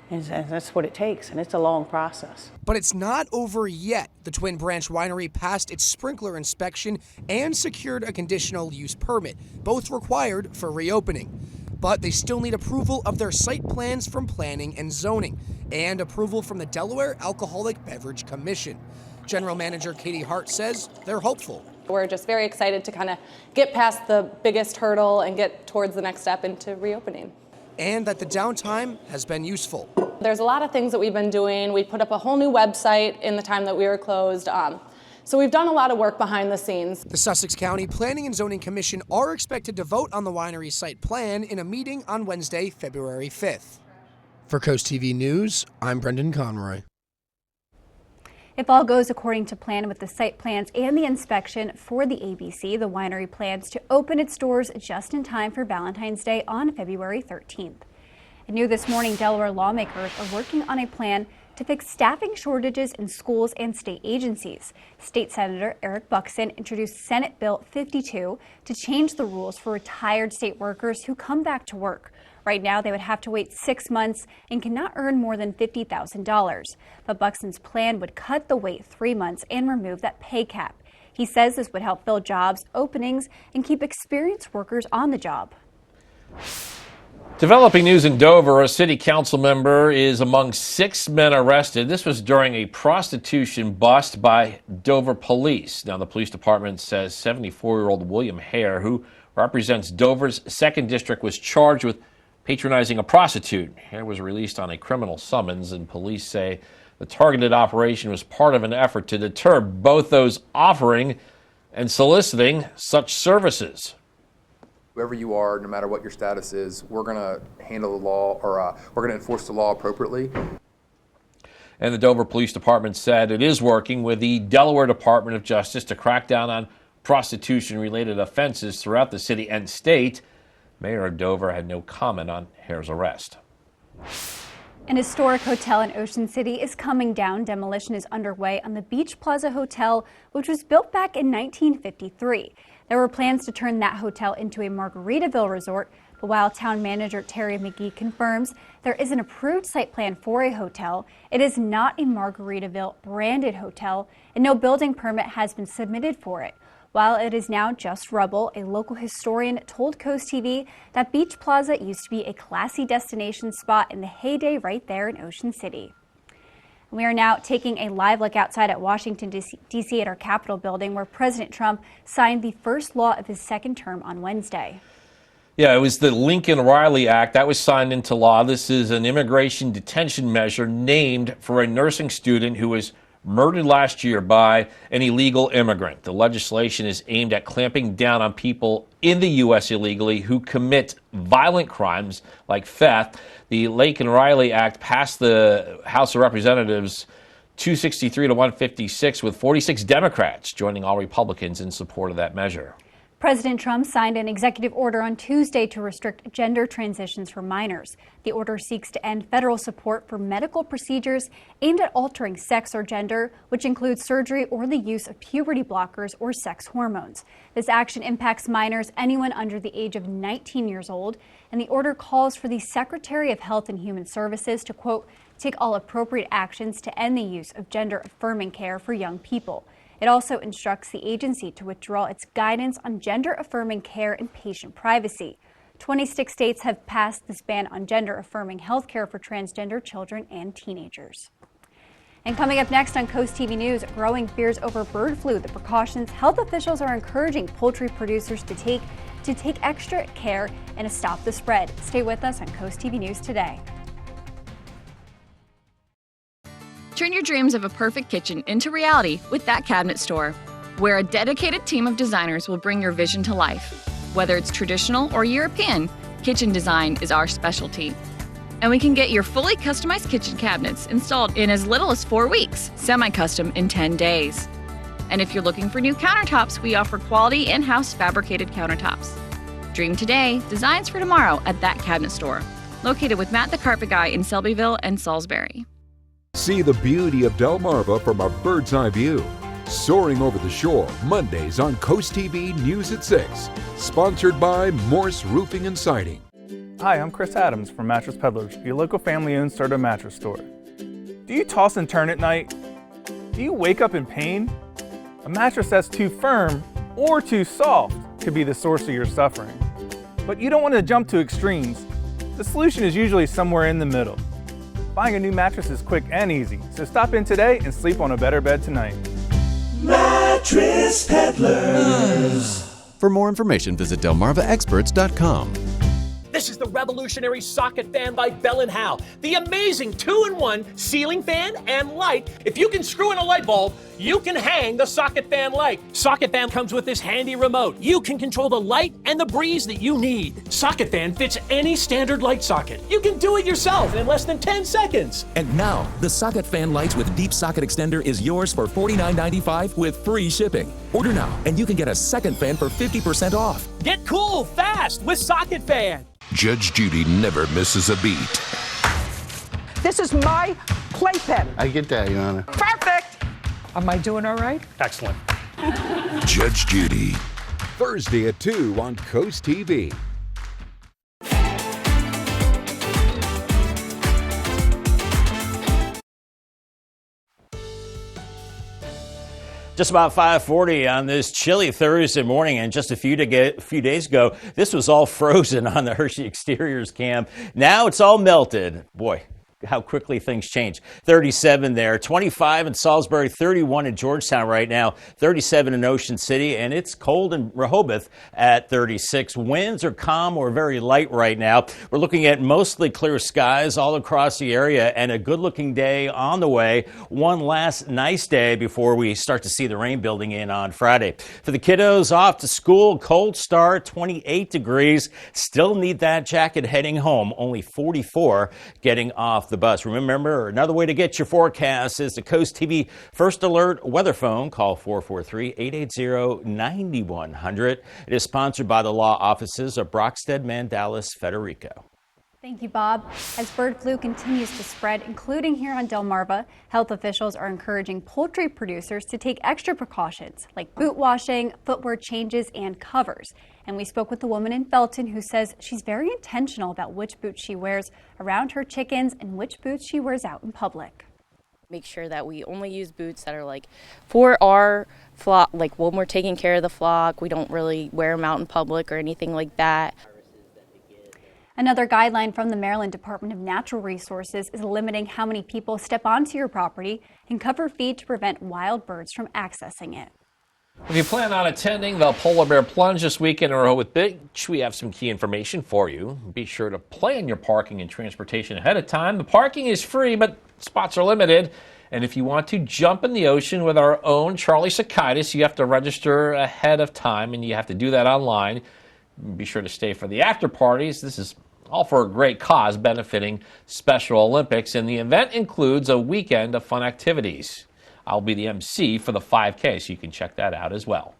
And that's what it takes, and it's a long process. But it's not over yet. The Twin Branch Winery passed its sprinkler inspection and secured a conditional use permit, both required for reopening. But they still need approval of their site plans from Planning and Zoning and approval from the Delaware Alcoholic Beverage Commission. General Manager Katie Hart says they're hopeful. We're just very excited to kind of get past the biggest hurdle and get towards the next step into reopening. And that the downtime has been useful. There's a lot of things that we've been doing. We put up a whole new website in the time that we were closed. So we've done a lot of work behind the scenes. The Sussex County Planning and Zoning Commission are expected to vote on the winery site plan in a meeting on Wednesday, February 5th. For CoastTV News, I'm Brendan Conroy. If all goes according to plan with the site plans and the inspection for the ABC, the winery plans to open its doors just in time for Valentine's Day on February 13th. And new this morning, Delaware lawmakers are working on a plan to fix staffing shortages in schools and state agencies. State Senator Eric Buxton introduced Senate Bill 52 to change the rules for retired state workers who come back to work. Right now, they would have to wait 6 months and cannot earn more than $50,000. But Buxton's plan would cut the wait 3 months and remove that pay cap. He says this would help fill jobs, openings, and keep experienced workers on the job. Developing news in Dover, a city council member is among 6 men arrested. This was during a prostitution bust by Dover police. Now, the police department says 74-year-old William Hare, who represents Dover's 2nd District, was charged with patronizing a prostitute. Hare was released on a criminal summons, and police say the targeted operation was part of an effort to deter both those offering and soliciting such services. Whoever you are, no matter what your status is, we're going to handle the law, or we're going to enforce the law appropriately. And the Dover Police Department said it is working with the Delaware Department of Justice to crack down on prostitution-related offenses throughout the city and state. Mayor of Dover had no comment on Hare's arrest. An historic hotel in Ocean City is coming down. Demolition is underway on the Beach Plaza Hotel, which was built back in 1953. There were plans to turn that hotel into a Margaritaville resort, but while town manager Terry McGee confirms there is an approved site plan for a hotel, it is not a Margaritaville branded hotel, and no building permit has been submitted for it. While it is now just rubble, a local historian told CoastTV that Beach Plaza used to be a classy destination spot in the heyday right there in Ocean City. We are now taking a live look outside at Washington, D.C. at our Capitol building, where President Trump signed the first law of his 2nd term on Wednesday. Yeah, it was the Lincoln-Riley Act that was signed into law. This is an immigration detention measure named for a nursing student who was murdered last year by an illegal immigrant. The legislation is aimed at clamping down on people in the U.S. illegally who commit violent crimes like theft. The Lincoln-Riley Act passed the House of Representatives 263 to 156 with 46 Democrats joining all Republicans in support of that measure. President Trump signed an executive order on Tuesday to restrict gender transitions for minors. The order seeks to end federal support for medical procedures aimed at altering sex or gender, which includes surgery or the use of puberty blockers or sex hormones. This action impacts minors, anyone under the age of 19 years old, and the order calls for the Secretary of Health and Human Services to, quote, take all appropriate actions to end the use of gender-affirming care for young people. It also instructs the agency to withdraw its guidance on gender-affirming care and patient privacy. 26 states have passed this ban on gender-affirming health care for transgender children and teenagers. And coming up next on CoastTV News, growing fears over bird flu, the precautions health officials are encouraging poultry producers to take extra care and to stop the spread. Stay with us on CoastTV News today. Turn your dreams of a perfect kitchen into reality with That Cabinet Store, where a dedicated team of designers will bring your vision to life. Whether it's traditional or European, kitchen design is our specialty. And we can get your fully customized kitchen cabinets installed in as little as 4 weeks, semi-custom in 10 days. And if you're looking for new countertops, we offer quality in-house fabricated countertops. Dream today, designs for tomorrow at That Cabinet Store, located with Matt the Carpet Guy in Selbyville and Salisbury. See the beauty of Delmarva from a bird's eye view. Soaring over the shore, Mondays on CoastTV News at 6. Sponsored by Morse Roofing and Siding. Hi, I'm Chris Adams from Mattress Peddlers, your local family-owned Serta mattress store. Do you toss and turn at night? Do you wake up in pain? A mattress that's too firm or too soft could be the source of your suffering. But you don't want to jump to extremes. The solution is usually somewhere in the middle. Buying a new mattress is quick and easy, so stop in today and sleep on a better bed tonight. Mattress Peddlers. For more information, visit delmarvaexperts.com. This is the revolutionary socket fan by Bell & Howell. The amazing 2-in-1 ceiling fan and light. If you can screw in a light bulb, you can hang the socket fan light. Socket fan comes with this handy remote. You can control the light and the breeze that you need. Socket fan fits any standard light socket. You can do it yourself in less than 10 seconds. And now, the socket fan lights with deep socket extender is yours for $49.95 with free shipping. Order now, and you can get a second fan for 50% off. Get cool fast with Socket Fan. Judge Judy never misses a beat. This is my playpen. I get that, Your Honor. Perfect. Am I doing all right? Excellent. Judge Judy. Thursday at 2 on CoastTV. Just about 5:40 on this chilly Thursday morning, and just a few days ago, this was all frozen on the Hershey Exteriors cam. Now it's all melted. Boy, how quickly things change. 37 there, 25 in Salisbury, 31 in Georgetown right now, 37 in Ocean City, and it's cold in Rehoboth at 36. Winds are calm or very light right now. We're looking at mostly clear skies all across the area and a good-looking day on the way. One last nice day before we start to see the rain building in on Friday. For the kiddos off to school, cold start, 28 degrees. Still need that jacket heading home, only 44 getting off the bus. Remember, another way to get your forecast is the Coast TV First Alert weather phone. Call 443-880-9100. It is sponsored by the law offices of Brockstead, Mandalis, Federico. Thank you, Bob. As bird flu continues to spread, including here on Delmarva, health officials are encouraging poultry producers to take extra precautions like boot washing, footwear changes, and covers. And we spoke with a woman in Felton who says she's very intentional about which boots she wears around her chickens and which boots she wears out in public. Make sure that we only use boots that are like for our flock, like when we're taking care of the flock. We don't really wear them out in public or anything like that. Another guideline from the Maryland Department of Natural Resources is limiting how many people step onto your property and cover feed to prevent wild birds from accessing it. If you plan on attending the Polar Bear Plunge this weekend in Rehoboth Beach, we have some key information for you. Be sure to plan your parking and transportation ahead of time. The parking is free, but spots are limited. And if you want to jump in the ocean with our own Charlie Sakaitis, you have to register ahead of time, and you have to do that online. Be sure to stay for the after parties. This is all for a great cause benefiting Special Olympics, and the event includes a weekend of fun activities. I'll be the MC for the 5K, so you can check that out as well.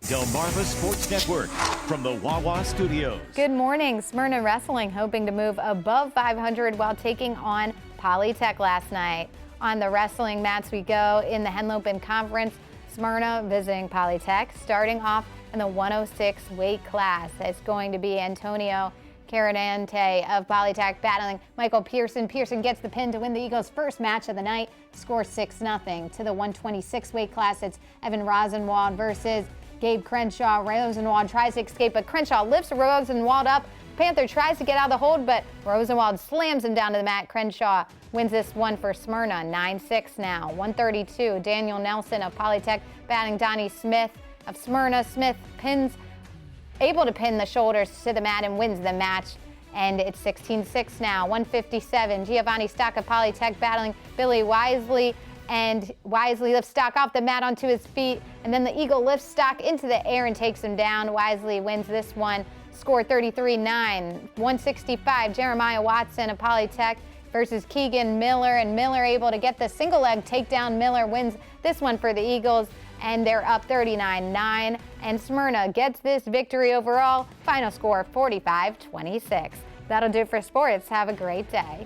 Delmarva Sports Network from the Wawa Studios. Good morning. Smyrna Wrestling hoping to move above 500 while taking on Polytech last night. On the wrestling mats we go in the Henlopen Conference. Smyrna visiting Polytech, starting off in the 106 weight class. It's going to be Antonio Carinante of Polytech battling Michael Pearson. Pearson gets the pin to win the Eagles' first match of the night, score 6-0. To the 126 weight class, it's Evan Rosenwald versus Gabe Crenshaw. Rosenwald tries to escape, but Crenshaw lifts Rosenwald up. Panther tries to get out of the hold, but Rosenwald slams him down to the mat. Crenshaw wins this one for Smyrna, 9-6 now. 132, Daniel Nelson of Polytech battling Donnie Smith of Smyrna. Smith able to pin the shoulders to the mat and wins the match, and it's 16-6 now. 157, Giovanni Stock of Polytech battling Billy Wisely, and Wisely lifts Stock off the mat onto his feet, and then the Eagle lifts Stock into the air and takes him down. Wisely wins this one, score 33-9. 165, Jeremiah Watson of Polytech versus Keegan Miller, and Miller able to get the single leg takedown. Miller wins this one for the Eagles, and they're up 39-9, and Smyrna gets this victory overall. Final score 45-26. That'll do it for sports. Have a great day.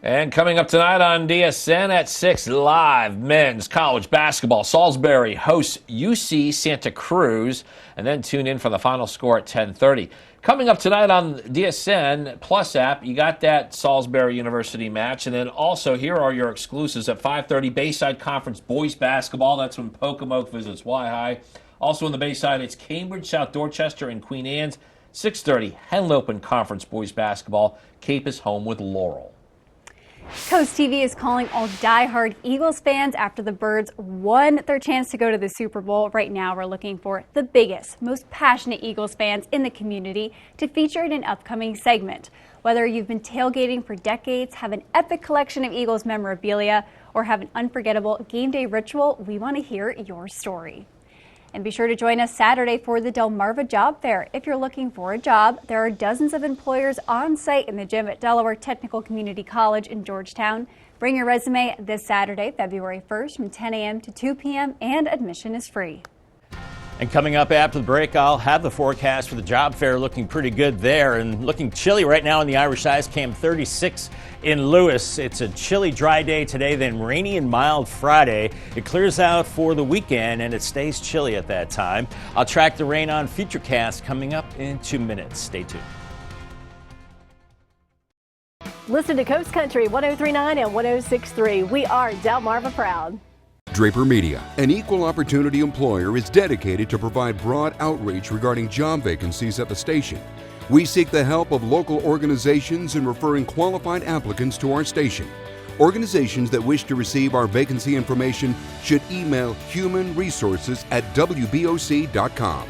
And coming up tonight on DSN at 6, live men's college basketball. Salisbury hosts UC Santa Cruz, and then tune in for the final score at 10:30. Coming up tonight on DSN Plus app, you got that Salisbury University match, and then also here are your exclusives at 5:30, Bayside Conference boys basketball. That's when Potomac visits Y-High. Also in the Bayside, it's Cambridge, South Dorchester, and Queen Anne's. 6:30, Henlopen Conference boys basketball. Cape is home with Laurel. Coast TV is calling all diehard Eagles fans after the Birds won their chance to go to the Super Bowl. Right now, we're looking for the biggest, most passionate Eagles fans in the community to feature in an upcoming segment. Whether you've been tailgating for decades, have an epic collection of Eagles memorabilia, or have an unforgettable game day ritual, we want to hear your story. And be sure to join us Saturday for the Delmarva Job Fair. If you're looking for a job, there are dozens of employers on site in the gym at Delaware Technical Community College in Georgetown. Bring your resume this Saturday, February 1st from 10 a.m. to 2 p.m. and admission is free. And coming up after the break, I'll have the forecast for the job fair looking pretty good there and looking chilly right now in the Irish Ice Cam, 36 in Lewis. It's a chilly, dry day today, then rainy and mild Friday. It clears out for the weekend and it stays chilly at that time. I'll track the rain on Futurecast coming up in 2 minutes. Stay tuned. Listen to Coast Country 103.9 and 106.3. We are Delmarva proud. Draper Media, an equal opportunity employer, is dedicated to provide broad outreach regarding job vacancies at the station. We seek the help of local organizations in referring qualified applicants to our station. Organizations that wish to receive our vacancy information should email humanresources@wboc.com.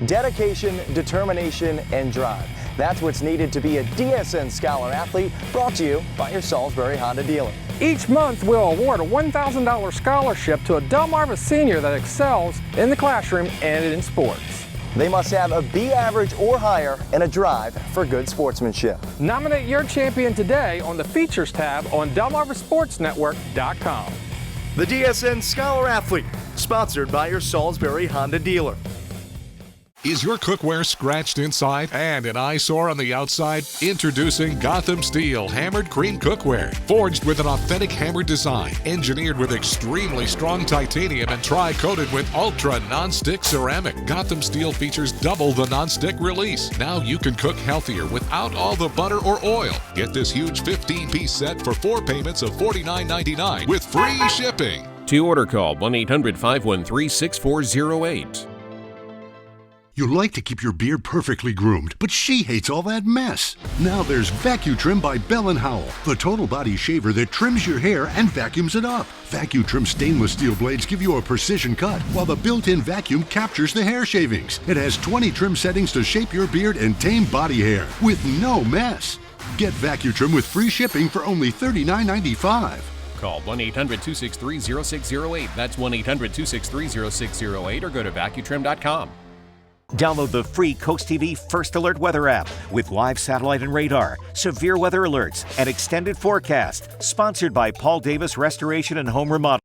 Dedication, determination, and drive. That's what's needed to be a DSN Scholar Athlete, brought to you by your Salisbury Honda dealer. Each month, we'll award a $1,000 scholarship to a Delmarva senior that excels in the classroom and in sports. They must have a B average or higher and a drive for good sportsmanship. Nominate your champion today on the Features tab on DelmarvaSportsNetwork.com. The DSN Scholar Athlete, sponsored by your Salisbury Honda dealer. Is your cookware scratched inside and an eyesore on the outside? Introducing Gotham Steel Hammered Cream Cookware. Forged with an authentic hammered design, engineered with extremely strong titanium and tri-coated with ultra non-stick ceramic. Gotham Steel features double the non-stick release. Now you can cook healthier without all the butter or oil. Get this huge 15-piece set for 4 payments of $49.99 with free shipping. To order, call 1-800-513-6408. You like to keep your beard perfectly groomed, but she hates all that mess. Now there's VacuTrim by Bell & Howell, the total body shaver that trims your hair and vacuums it up. VacuTrim stainless steel blades give you a precision cut, while the built-in vacuum captures the hair shavings. It has 20 trim settings to shape your beard and tame body hair with no mess. Get VacuTrim with free shipping for only $39.95. Call 1-800-263-0608. That's 1-800-263-0608 or go to vacutrim.com. Download the free CoastTV First Alert weather app with live satellite and radar, severe weather alerts, and extended forecast. Sponsored by Paul Davis Restoration and Home Remodel.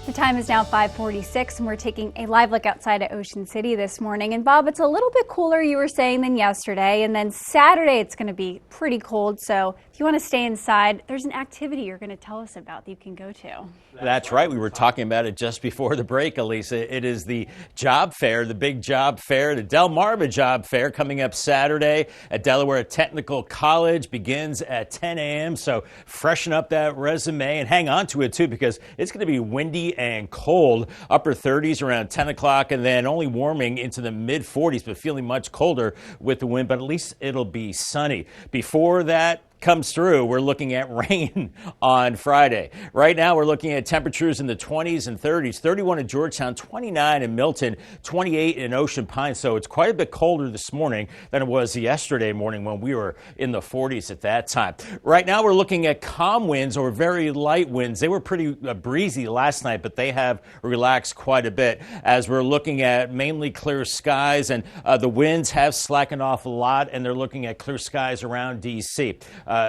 The time is now 5:46, and we're taking a live look outside at Ocean City this morning. And Bob, it's a little bit cooler, you were saying, than yesterday. And then Saturday, it's going to be pretty cold. So if you want to stay inside, there's an activity you're going to tell us about that you can go to. That's right. We were talking about it just before the break, Elisa. It is the job fair, the big job fair, the Delmarva Job Fair, coming up Saturday at Delaware Technical College. Begins at 10 a.m. So freshen up that resume and hang on to it, too, because it's going to be windy and cold. Upper 30s around 10 o'clock, and then only warming into the mid 40s, but feeling much colder with the wind, but at least it'll be sunny. Before that comes through, we're looking at rain on Friday. Right now, we're looking at temperatures in the 20s and 30s, 31 in Georgetown, 29 in Milton, 28 in Ocean Pines. So it's quite a bit colder this morning than it was yesterday morning when we were in the 40s at that time. Right now, we're looking at calm winds or very light winds. They were pretty breezy last night, but they have relaxed quite a bit as we're looking at mainly clear skies, and the winds have slackened off a lot, and they're looking at clear skies around D.C.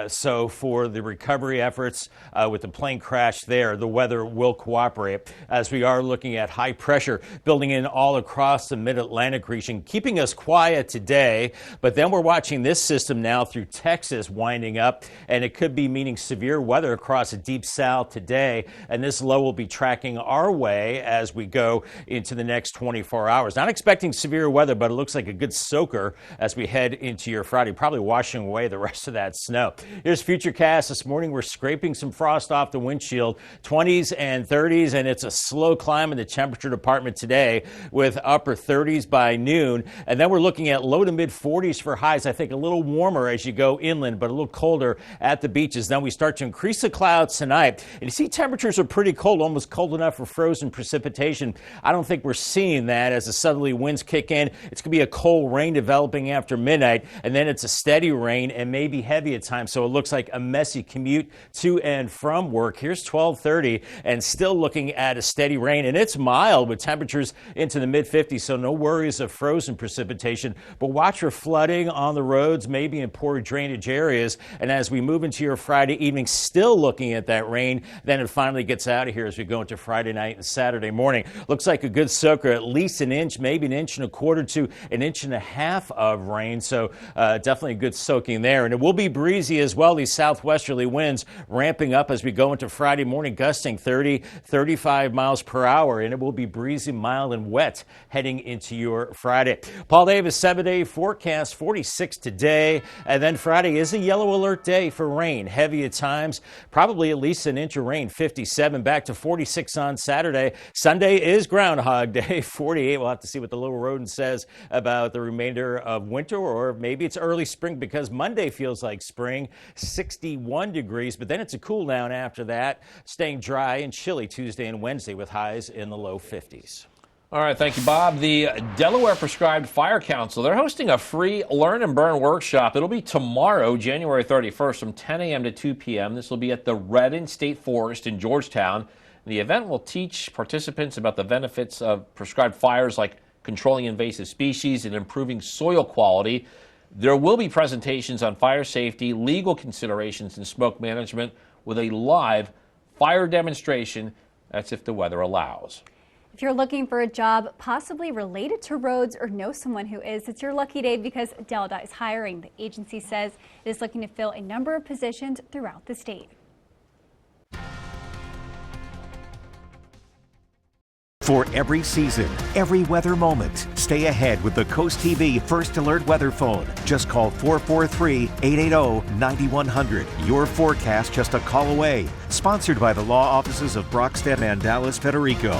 So for the recovery efforts with the plane crash there, the weather will cooperate as we are looking at high pressure building in all across the mid-Atlantic region, keeping us quiet today. But then we're watching this system now through Texas winding up, and it could be meaning severe weather across the deep south today. And this low will be tracking our way as we go into the next 24 hours. Not expecting severe weather, but it looks like a good soaker as we head into your Friday, probably washing away the rest of that snow. Here's Futurecast this morning. We're scraping some frost off the windshield, 20s and 30s, and it's a slow climb in the temperature department today with upper 30s by noon. And then we're looking at low to mid 40s for highs. I think a little warmer as you go inland, but a little colder at the beaches. Then we start to increase the clouds tonight. And you see temperatures are pretty cold, almost cold enough for frozen precipitation. I don't think we're seeing that as the southerly winds kick in. It's going to be a cold rain developing after midnight, and then it's a steady rain and maybe heavy at times. So it looks like a messy commute to and from work. Here's 12:30 and still looking at a steady rain, and it's mild with temperatures into the mid 50s, so no worries of frozen precipitation. But watch for flooding on the roads, maybe in poor drainage areas. And as we move into your Friday evening, still looking at that rain, then it finally gets out of here as we go into Friday night and Saturday morning. Looks like a good soaker, at least an inch, maybe an inch and a quarter to an inch and a half of rain. So definitely a good soaking there. And it will be breezy breezy as well. These southwesterly winds ramping up as we go into Friday morning, gusting 30, 35 miles per hour, and it will be breezy, mild, and wet heading into your Friday. Paul Davis, 7-day forecast, 46 today, and then Friday is a yellow alert day for rain, heavy at times, probably at least an inch of rain, 57, back to 46 on Saturday. Sunday is Groundhog Day, 48. We'll have to see what the little rodent says about the remainder of winter, or maybe it's early spring because Monday feels like spring, 61 degrees, but then it's a cool down after that, staying dry and chilly Tuesday and Wednesday with highs in the low 50s. All right, thank you, Bob. The Delaware Prescribed Fire Council, they're hosting a free Learn and Burn workshop. It'll be tomorrow, January 31st, from 10 a.m. to 2 p.m. This will be at the Redden State Forest in Georgetown. The event will teach participants about the benefits of prescribed fires, like controlling invasive species and improving soil quality. There will be presentations on fire safety, legal considerations, and smoke management with a live fire demonstration. That's if the weather allows. If you're looking for a job possibly related to roads or know someone who is, it's your lucky day because Delta is hiring. The agency says it is looking to fill a number of positions throughout the state. For every season, every weather moment, stay ahead with the CoastTV First Alert Weather Phone. Just call 443-880-9100. Your forecast just a call away. Sponsored by the law offices of Brockstead and Dallas Federico.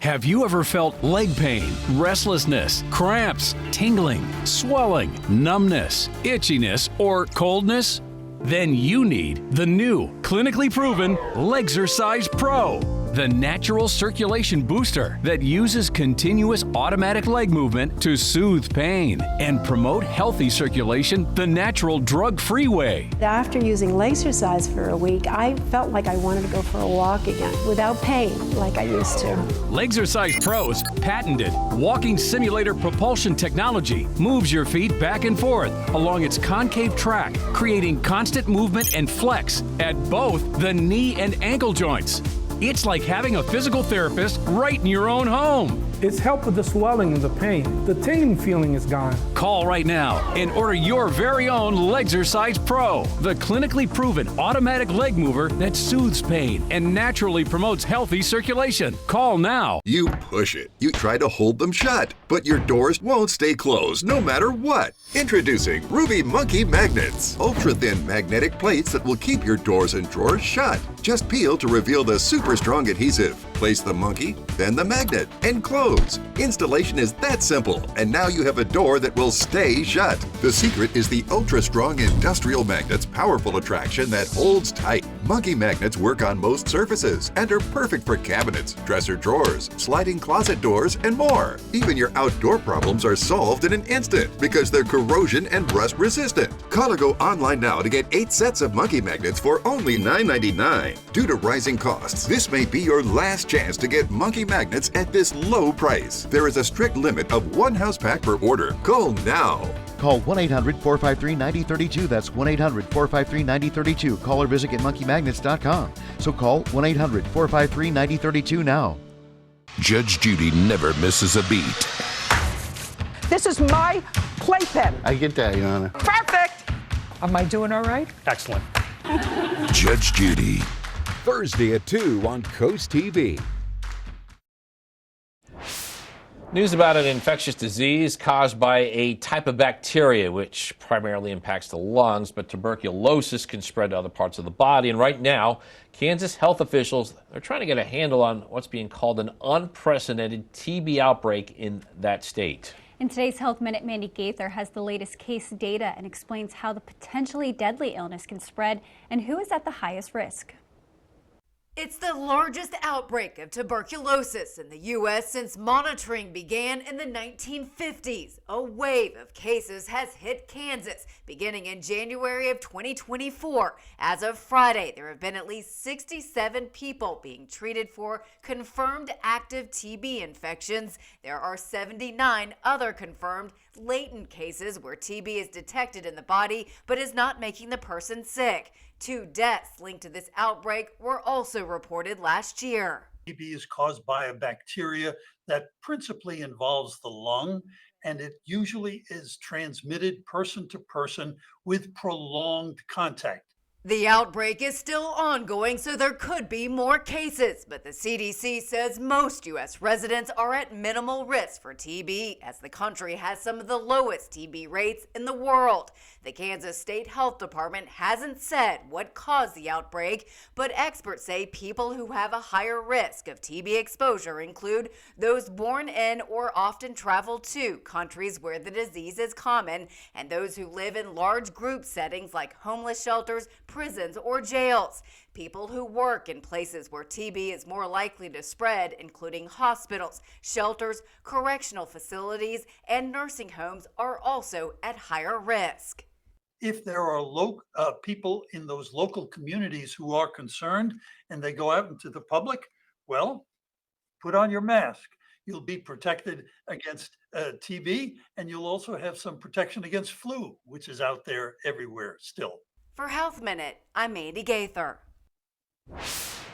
Have you ever felt leg pain, restlessness, cramps, tingling, swelling, numbness, itchiness, or coldness? Then you need the new, clinically proven Legzercise Pro, the natural circulation booster that uses continuous automatic leg movement to soothe pain and promote healthy circulation the natural drug-free way. After using Legzercise for a week, I felt like I wanted to go for a walk again without pain like I used to. Legzercise Pro's patented walking simulator propulsion technology moves your feet back and forth along its concave track, creating constant movement and flex at both the knee and ankle joints. It's like having a physical therapist right in your own home. It's helped with the swelling and the pain. The tingling feeling is gone. Call right now and order your very own Legzercise Pro, the clinically proven automatic leg mover that soothes pain and naturally promotes healthy circulation. Call now. You push it. You try to hold them shut, but your doors won't stay closed no matter what. Introducing Ruby Monkey Magnets, ultra-thin magnetic plates that will keep your doors and drawers shut. Just peel to reveal the super strong adhesive. Place the monkey, then the magnet, and close. Installation is that simple, and now you have a door that will stay shut. The secret is the ultra-strong industrial magnet's powerful attraction that holds tight. Monkey magnets work on most surfaces and are perfect for cabinets, dresser drawers, sliding closet doors, and more. Even your outdoor problems are solved in an instant because they're corrosion and rust resistant. Call or go online now to get 8 sets of monkey magnets for only $9.99. Due to rising costs, this may be your last chance to get monkey magnets at this low price. There is a strict limit of 1 house pack per order. Call now. Call 1-800-453-9032. That's 1-800-453-9032. Call or visit getmonkeymagnets.com. So call 1-800-453-9032 now. Judge Judy never misses a beat. This is my playpen. I get that, Your Honor. Perfect. Am I doing all right? Excellent. Judge Judy. Thursday at 2 on Coast TV. News about an infectious disease caused by a type of bacteria which primarily impacts the lungs, but tuberculosis can spread to other parts of the body. And right now, Kansas health officials are trying to get a handle on what's being called an unprecedented TB outbreak in that state. In today's Health Minute, Mandy Gaither has the latest case data and explains how the potentially deadly illness can spread and who is at the highest risk. It's the largest outbreak of tuberculosis in the U.S. since monitoring began in the 1950s. A wave of cases has hit Kansas beginning in January of 2024. As of Friday, there have been at least 67 people being treated for confirmed active TB infections. There are 79 other confirmed latent cases where TB is detected in the body but is not making the person sick. 2 deaths linked to this outbreak were also reported last year. TB is caused by a bacteria that principally involves the lung, and it usually is transmitted person to person with prolonged contact. The outbreak is still ongoing, so there could be more cases, but the CDC says most U.S. residents are at minimal risk for TB, as the country has some of the lowest TB rates in the world. The Kansas State Health Department hasn't said what caused the outbreak, but experts say people who have a higher risk of TB exposure include those born in or often travel to countries where the disease is common, and those who live in large group settings like homeless shelters, prisons, or jails. People who work in places where TB is more likely to spread, including hospitals, shelters, correctional facilities, and nursing homes, are also at higher risk. If there are people in those local communities who are concerned and they go out into the public, well, put on your mask. You'll be protected against TB, and you'll also have some protection against flu, which is out there everywhere still. For Health Minute, I'm Andy Gaither.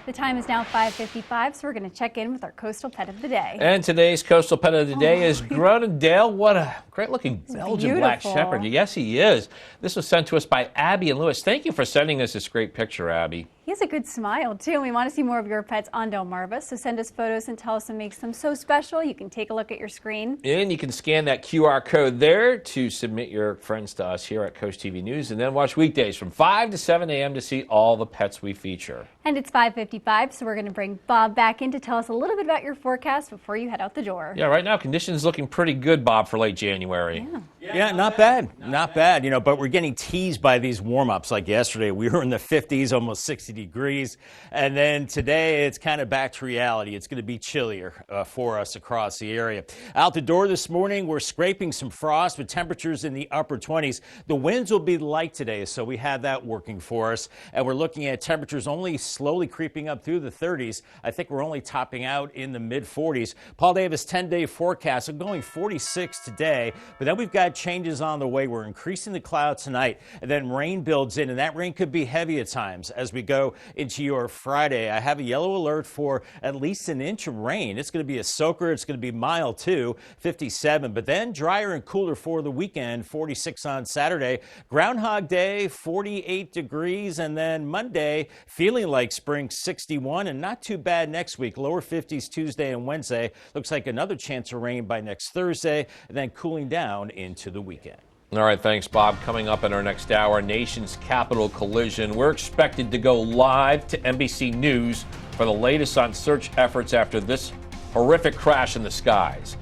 The time is now 5:55, so we're going to check in with our coastal pet of the day. And today's coastal pet of the day is Groenendael. What a great-looking Belgian Black Shepherd. Yes, he is. This was sent to us by Abby and Lewis. Thank you for sending us this great picture, Abby. He has a good smile, too, and we want to see more of your pets on Delmarva, so send us photos and tell us what makes them so special. You can take a look at your screen. And you can scan that QR code there to submit your friends to us here at Coast TV News, and then watch weekdays from 5 to 7 a.m. to see all the pets we feature. And it's 5:55, so we're going to bring Bob back in to tell us a little bit about your forecast before you head out the door. Yeah, right now conditions looking pretty good, Bob, for late January. Yeah, not bad. Not bad, but we're getting teased by these warm-ups. Like yesterday, we were in the 50s, almost 60 degrees. And then today, it's kind of back to reality. It's going to be chillier for us across the area. Out the door this morning, we're scraping some frost with temperatures in the upper 20s. The winds will be light today, so we have that working for us. And we're looking at temperatures only slowly creeping up through the 30s. I think we're only topping out in the mid-40s. Paul Davis 10-day forecast. I'm going 46 today, but then we've got changes on the way. We're increasing the clouds tonight, and then rain builds in, and that rain could be heavy at times as we go into your Friday. I have a yellow alert for at least an inch of rain. It's going to be a soaker. It's going to be mild too, 57, but then drier and cooler for the weekend, 46 on Saturday. Groundhog Day, 48 degrees, and then Monday, feeling like spring, 61, and not too bad next week. Lower 50s Tuesday and Wednesday. Looks like another chance of rain by next Thursday, and then cooling down into the weekend. All right, thanks, Bob. Coming up in our next hour, nation's capital collision. We're expected to go live to NBC News for the latest on search efforts after this horrific crash in the skies.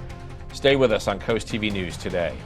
Stay with us on Coast TV News today.